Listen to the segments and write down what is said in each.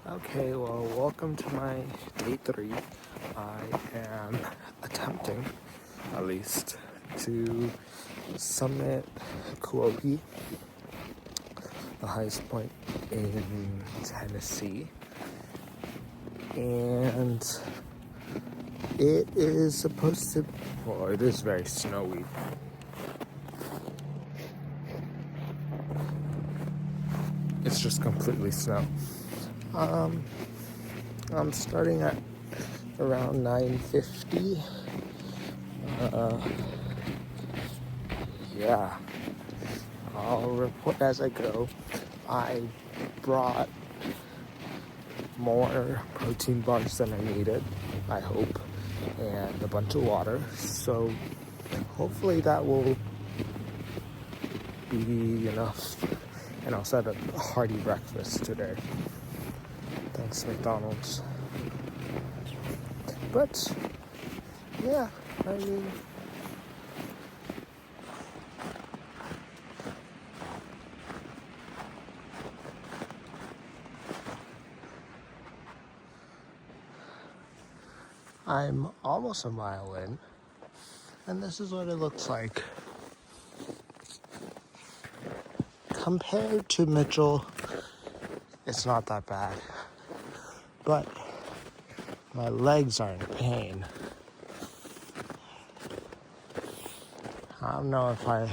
Okay, well, welcome to my day 3. I am attempting, at least, to summit Kuwohi, the highest point in Tennessee. And it is supposed to, well, it is very snowy. It's just completely snow. I'm starting at around 9:50. Yeah, I'll report as I go. I brought more protein bars than I needed, I hope, and a bunch of water. So hopefully that will be enough. And I'll set a hearty breakfast today. Thanks, McDonald's. But, yeah, I mean, I'm almost a mile in, and this is what it looks like. Compared to Mitchell, it's not that bad, but my legs are in pain. I don't know if I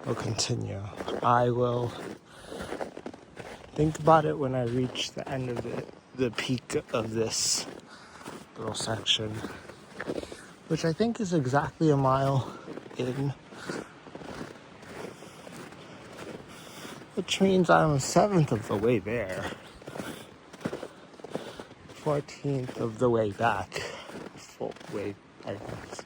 will continue. I will think about it when I reach the end of the peak of this little section, which I think is exactly a mile in, which means I'm 1/7 of the way there, 14th of the way back, full way, I guess.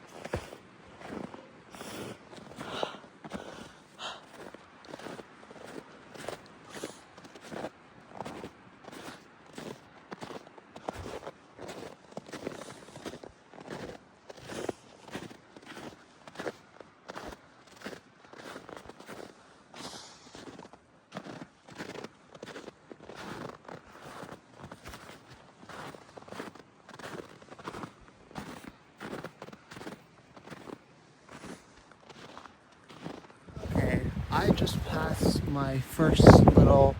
I just passed my first little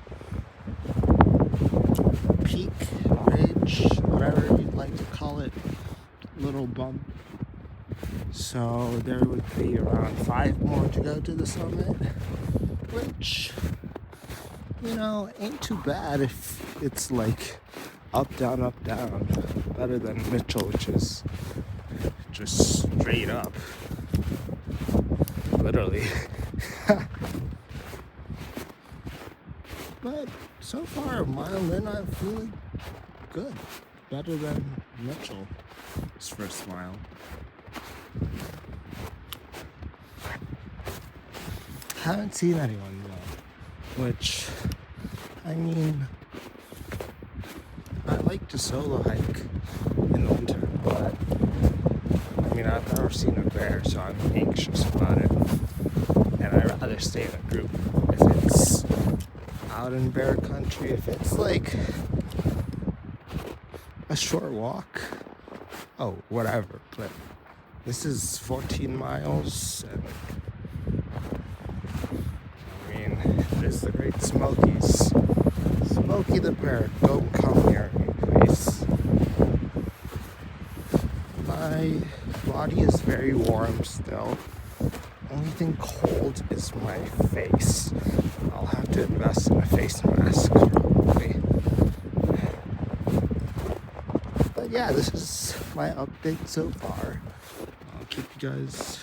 peak, ridge, whatever you'd like to call it, little bump. So there would be around 5 more to go to the summit, which, ain't too bad if it's like up, down, better than Mitchell, which is just straight up, literally. But so far, a mile in, I'm feeling good. Better than Mitchell's first mile. Haven't seen anyone yet, which, I mean, I like to solo hike in the winter, but I've never seen a bear, so I'm anxious about it. And I'd rather stay in a group if it's out in bear country. If it's like a short walk, whatever. But this is 14 miles, and there's the Great Smokies. Smokey the Bear, don't come near me, please. My body is very warm still. Only thing cold is my face. I'll have to invest in a face mask probably. But yeah, this is my update so far. I'll keep you guys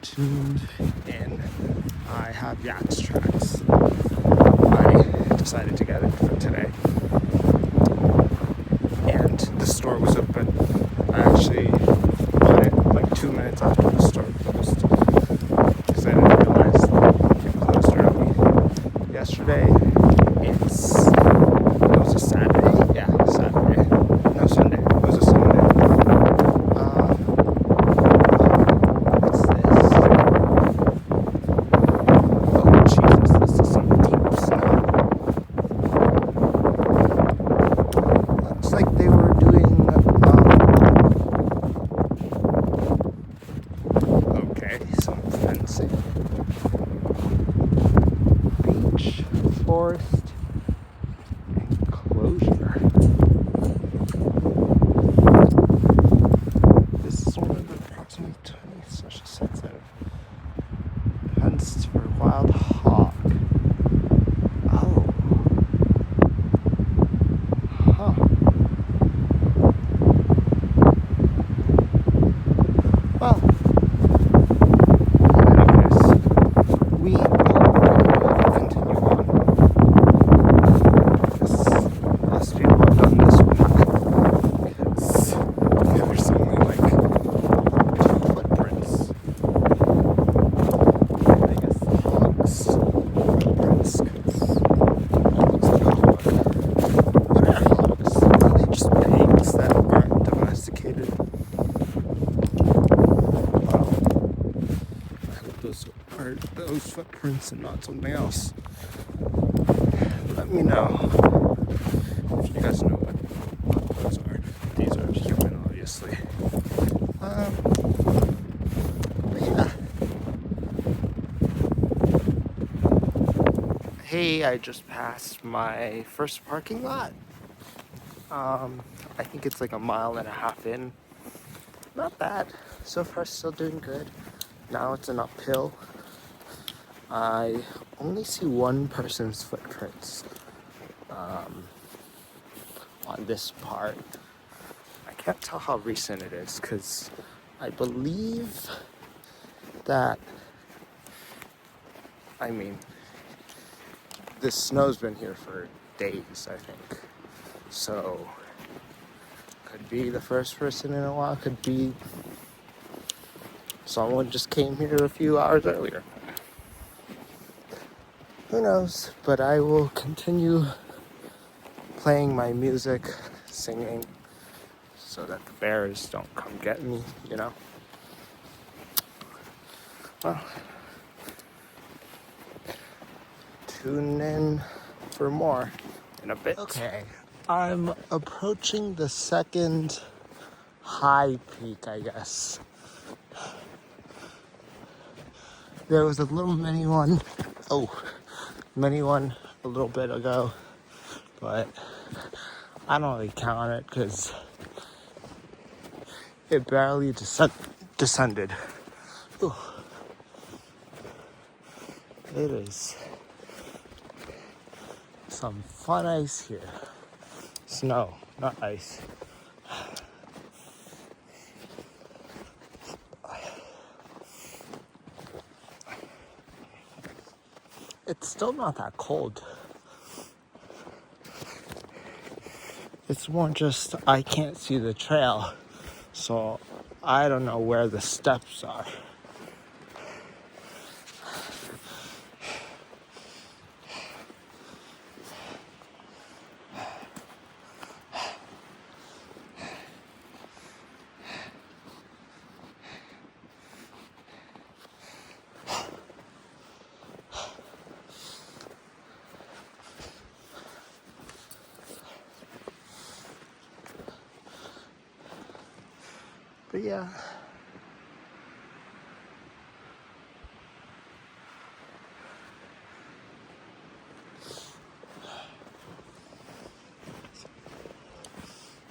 tuned in. I have Yaks tracks. I decided to get it for today. And the store was open. I actually bought it like 2 minutes after the store closed, because I didn't realize it closed early. Yesterday, it was a Saturday? Yeah, Saturday. No, Sunday. It was a Sunday. What's this? Oh, Jesus, this is some deep snow. once and not something else. Let me know if you guys know what those are. These are human, obviously. But yeah. Hey, I just passed my first parking lot. I think it's like 1.5 miles in. Not bad. So far, still doing good. Now it's an uphill. I only see one person's footprints on this part. I can't tell how recent it is because I believe that, this snow's been here for days, I think. So, could be the first person in a while, could be someone just came here a few hours earlier. Who knows? But I will continue playing my music, singing, so that the bears don't come get me, you know? Well, tune in for more in a bit. Okay, I'm approaching the second high peak, I guess. There was a little mini one a little bit ago, but I don't really count it because it barely descended. Ooh. It is some fun ice here. Snow, not ice. It's still not that cold. It's more just I can't see the trail, so I don't know where the steps are. But yeah.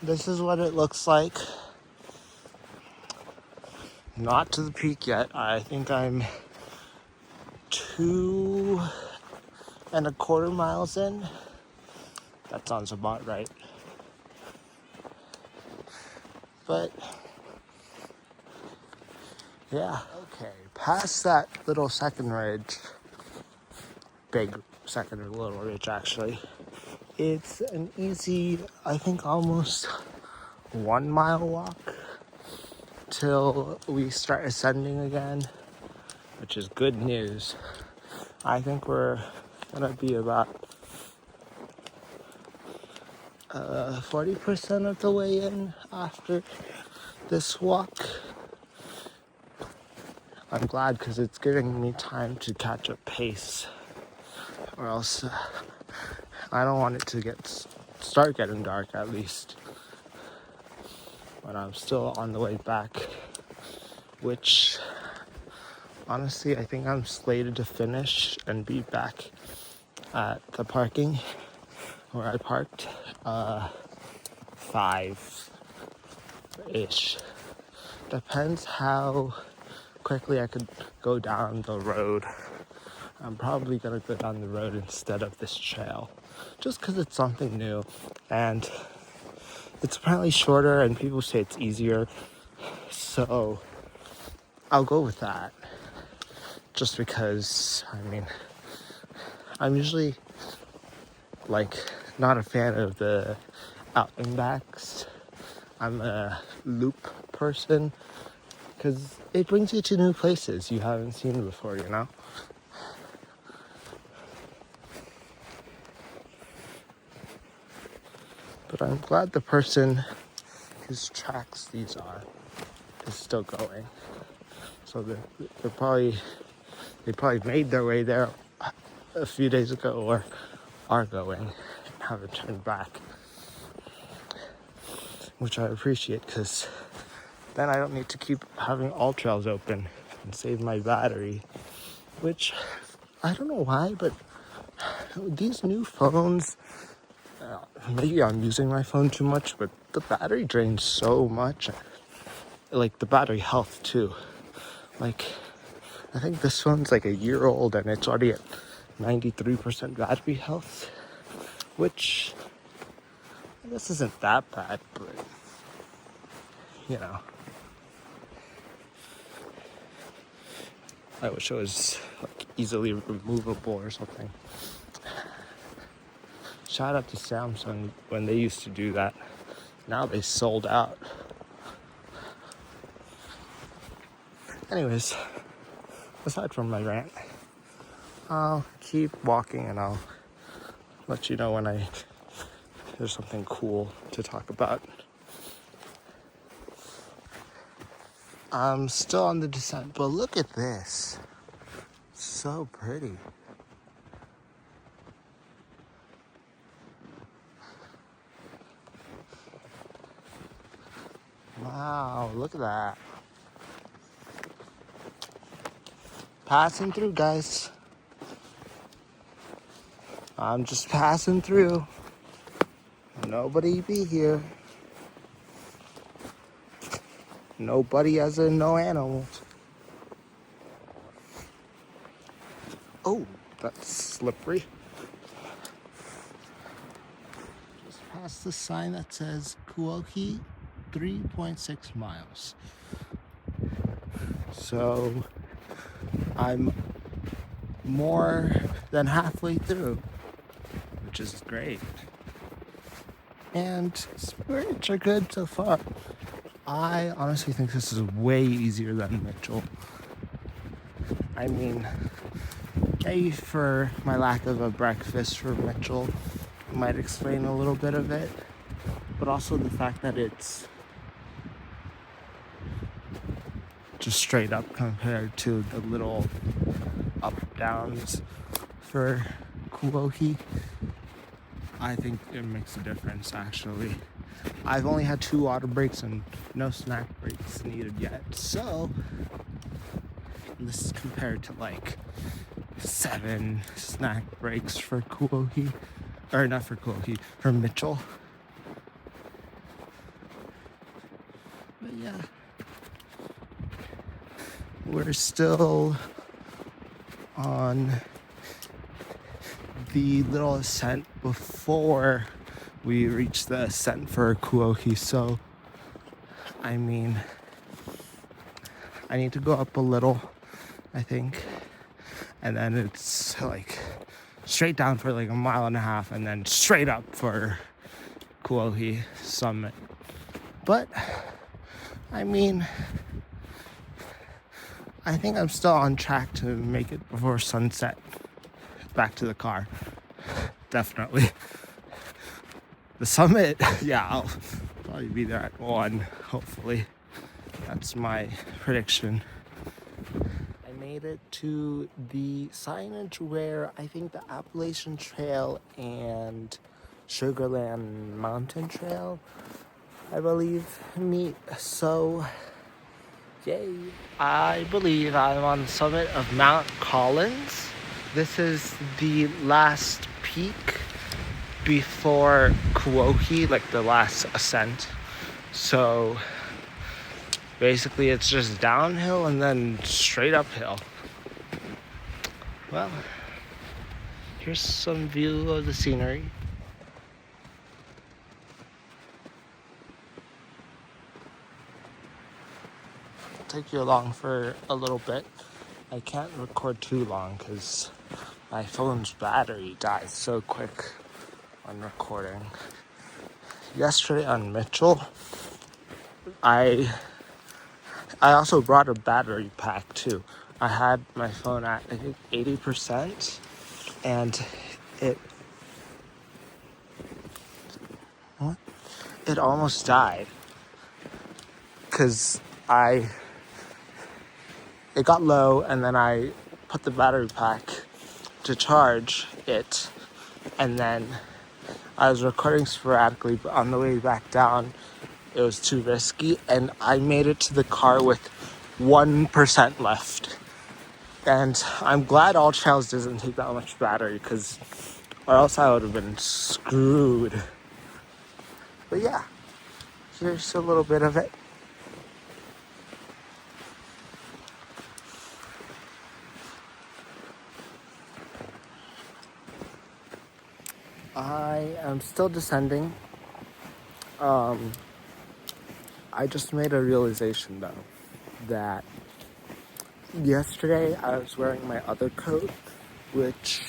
This is what it looks like. Not to the peak yet. I think I'm 2.25 miles in. That sounds about right. But yeah, okay. Past that little second ridge, big second or little ridge actually, it's an easy, I think almost 1 mile walk till we start ascending again, which is good news. I think we're gonna be about 40% of the way in after this walk. I'm glad because it's giving me time to catch up pace, or else I don't want it to start getting dark at least. But I'm still on the way back, which honestly I think I'm slated to finish and be back at the parking where I parked 5-ish. Depends how quickly I could go down the road. I'm probably gonna go down the road instead of this trail, just because it's something new and it's apparently shorter and people say it's easier, so I'll go with that. Just because, I'm usually not a fan of the out and backs. I'm a loop person because it brings you to new places you haven't seen before, you know? But I'm glad the person whose tracks these are is still going. So they're probably They probably made their way there a few days ago or are going and have returned back, which I appreciate because then I don't need to keep having all trails open and save my battery, which I don't know why, but these new phones, maybe I'm using my phone too much, but the battery drains so much. Like the battery health too. Like I think this phone's like a year old and it's already at 93% battery health, which I guess isn't that bad, but you know. I wish it was like easily removable or something. Shout out to Samsung when they used to do that. Now they sold out. Anyways, aside from my rant, I'll keep walking and I'll let you know when there's something cool to talk about. I'm still on the descent, but look at this. So pretty. Wow, look at that. Passing through, guys. I'm just passing through. Nobody be here. Nobody as in no animals. Oh, that's slippery. Just past the sign that says Kuwohi, 3.6 miles. So I'm more than halfway through, which is great. And spirits are good so far. I honestly think this is way easier than Mitchell. I mean, maybe for my lack of a breakfast for Mitchell might explain a little bit of it, but also the fact that it's just straight up compared to the little up downs for Kuwohi. I think it makes a difference, actually. I've only had 2 water breaks and no snack breaks needed yet. So, this is compared to like 7 snack breaks for Kuwohi. Or not for Kuwohi, for Mitchell. But yeah. We're still on the little ascent before we reach the ascent for Kuwohi. So, I mean, I need to go up a little, I think. And then it's like straight down for like a mile and a half and then straight up for Kuwohi summit. But, I mean, I think I'm still on track to make it before sunset. Back to the car. Definitely. The summit, yeah, I'll probably be there at 1, hopefully. That's my prediction. I made it to the signage where I think the Appalachian Trail and Sugarland Mountain Trail, I believe, meet. So, yay. I believe I'm on the summit of Mount Collins. This is the last peak before Kuwohi, like the last ascent. So basically it's just downhill and then straight uphill. Well, here's some view of the scenery. I'll take you along for a little bit. I can't record too long because my phone's battery dies so quick on recording. Yesterday on Mitchell, I also brought a battery pack too. I had my phone at I think 80% and it almost died because it got low and then I put the battery pack to charge it, and then I was recording sporadically, but on the way back down, it was too risky, and I made it to the car with 1% left. And I'm glad All Trails doesn't take that much battery, or else I would have been screwed. But yeah, here's a little bit of it. I am still descending. I just made a realization though, that yesterday I was wearing my other coat, which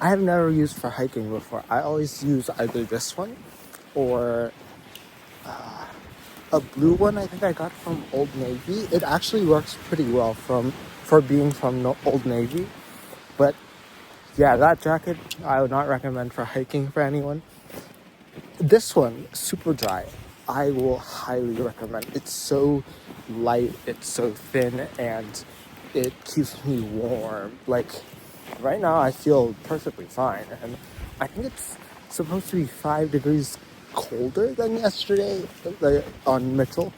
I have never used for hiking before. I always use either this one or a blue one I think I got from Old Navy. It actually works pretty well for being from Old Navy. But yeah, that jacket I would not recommend for hiking for anyone. This one, super dry, I will highly recommend. It's so light, it's so thin, and it keeps me warm. Like, right now I feel perfectly fine, and I think it's supposed to be 5 degrees colder than yesterday on Mitchell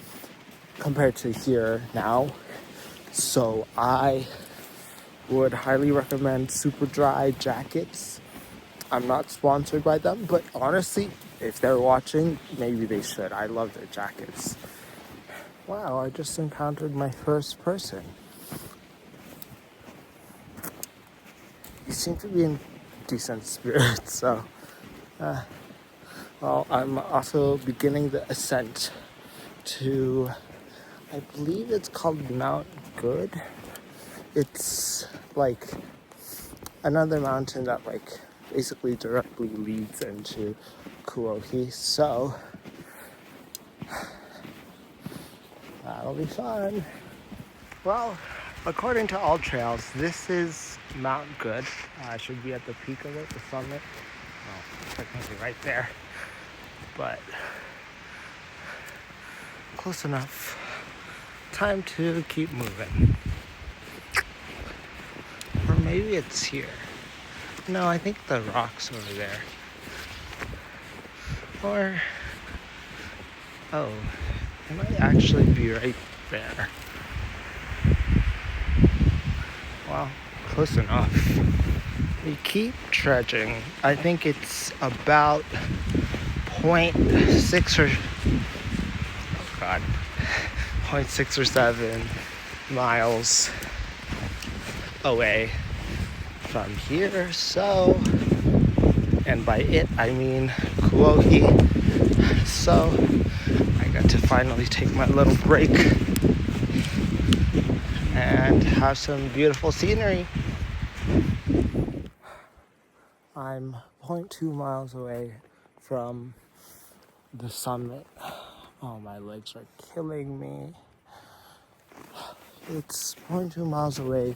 compared to here now. So I would highly recommend super dry jackets. I'm not sponsored by them, but honestly, if they're watching, maybe they should. I love their jackets. Wow, I just encountered my first person. You seem to be in decent spirits, so... well, I'm also beginning the ascent to... I believe it's called Mount Guyot. It's like another mountain that basically directly leads into Kuwohi, so that'll be fun. Well, according to All Trails, this is Mount Guyot. I should be at the peak of it, the summit. Well, technically right there, but close enough. Time to keep moving. Or maybe it's here. No, I think the rock's over there. Or, oh, it might actually be right there. Well, close enough. We keep trudging. I think it's about 0.6 or, oh God, 0.6 or 7 miles away from here, so, and by it I mean Kuwohi, so I got to finally take my little break and have some beautiful scenery. I'm 0.2 miles away from the summit. Oh, my legs are killing me. It's 0.2 miles away.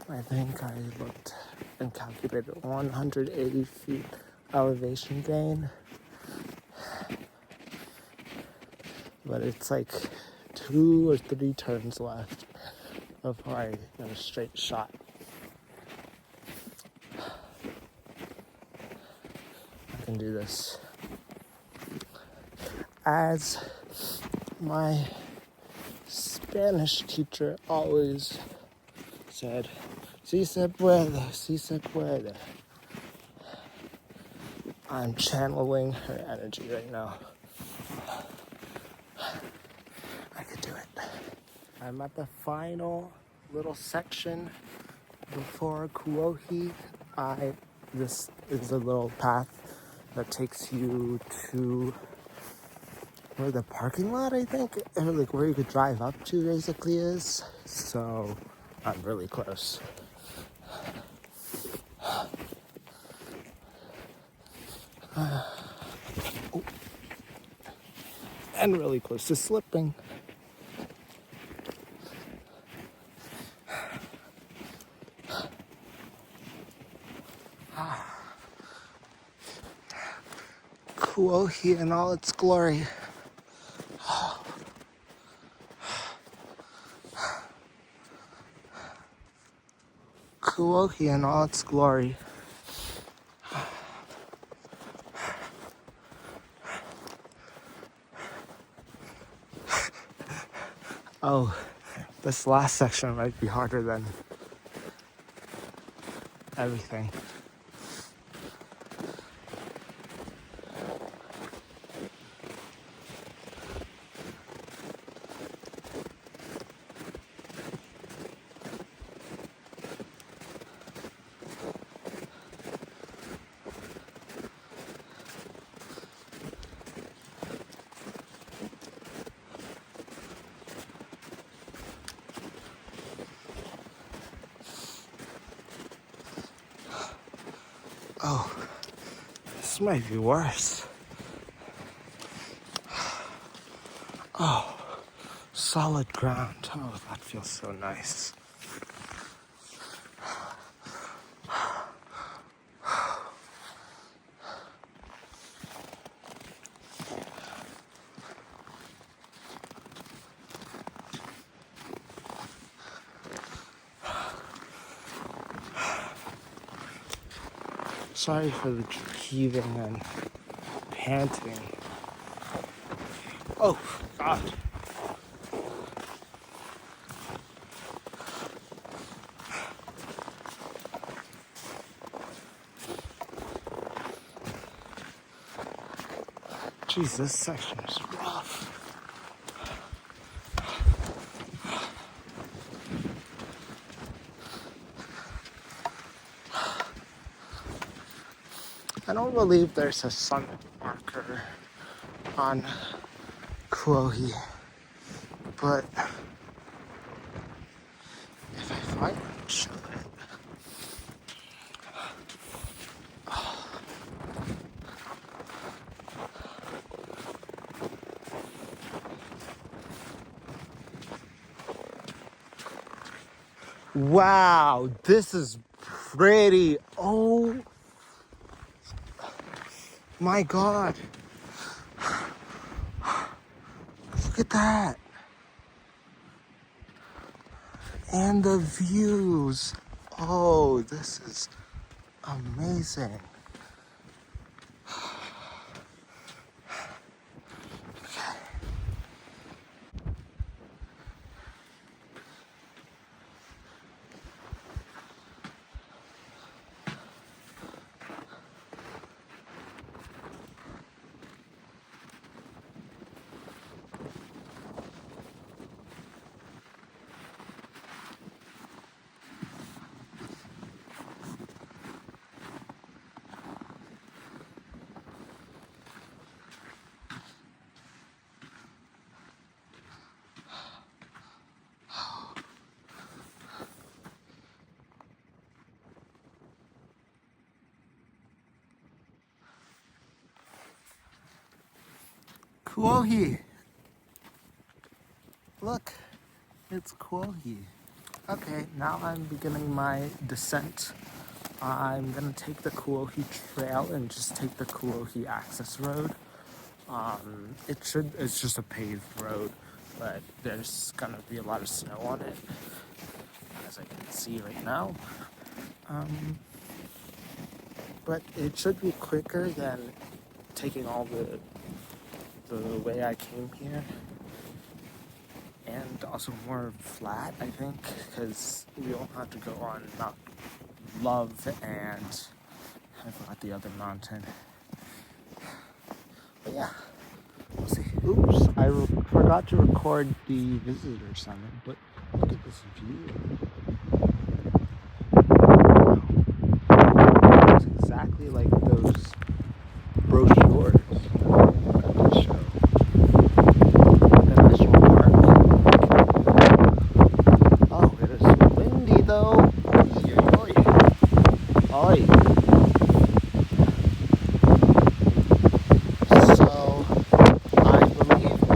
I think I looked and calculated 180 feet elevation gain. But it's like 2 or 3 turns left before I get a straight shot. I can do this. As my Spanish teacher always said, "Si se puede, si se puede." I'm channeling her energy right now. I could do it. I'm at the final little section before Kuwohi. This is a little path that takes you to where the parking lot, I think, or like where you could drive up to basically is. So I'm really close. And really close to slipping. Kuwohi in all its glory. Kuwohi in all its glory. Oh, this last section might be harder than everything. Oh, this might be worse. Oh, solid ground. Oh, that feels so nice. Sorry for the heaving and panting. Oh, God. Jeez, this section is rough. I don't believe there's a summit marker on Kuwohi, but if I find one, I'll show it. Wow, this is pretty. Oh my God. Look at that. And the views. Oh, this is amazing. Kuwohi. Look, it's Kuwohi. Okay, now I'm beginning my descent. I'm gonna take the Kuwohi trail and just take the Kuwohi access road. It's just a paved road, but there's gonna be a lot of snow on it, as I can see right now. But it should be quicker than taking all the way I came here, and also more flat, I think, because we won't have to go on Mount Love and I forgot the other mountain. But yeah, we'll see. Oops, I forgot to record the visitor center, but look at this view. Wow. It's exactly like those brochures that show the national park. Oh, it is windy though. Oy, oy, oy. So, I believe I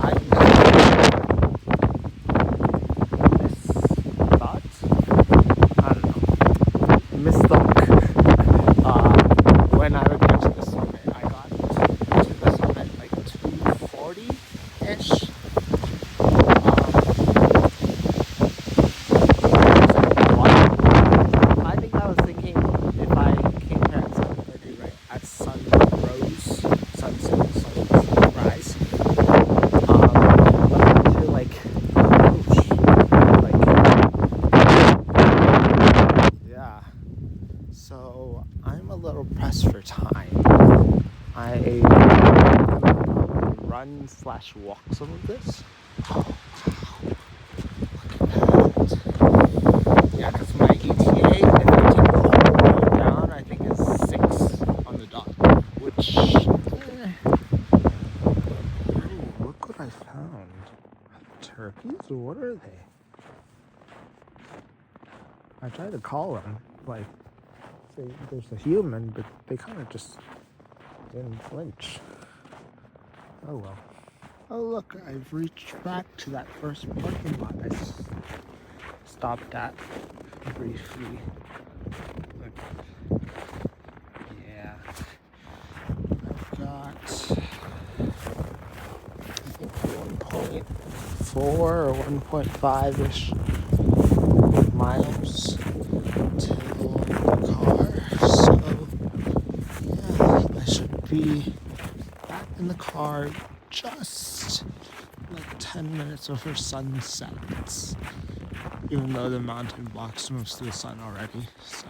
missed when I would get to the summit. I got I run/walk some of this. Oh, yeah, because my ETA, if I take the whole road down, I think is 6 on the dot, which, Ooh, look what I found. Turkeys, or what are they? I tried to call them, like, say there's a human, but they kind of just didn't flinch. Oh well. Oh look, I've reached back to that first parking lot I stopped at briefly. Look. Yeah. I've got, I think, 1.4 or 1.5-ish miles till the car. So, yeah, I should be back in the car just like 10 minutes before sun sets, even though the mountain blocks most of the sun already. So,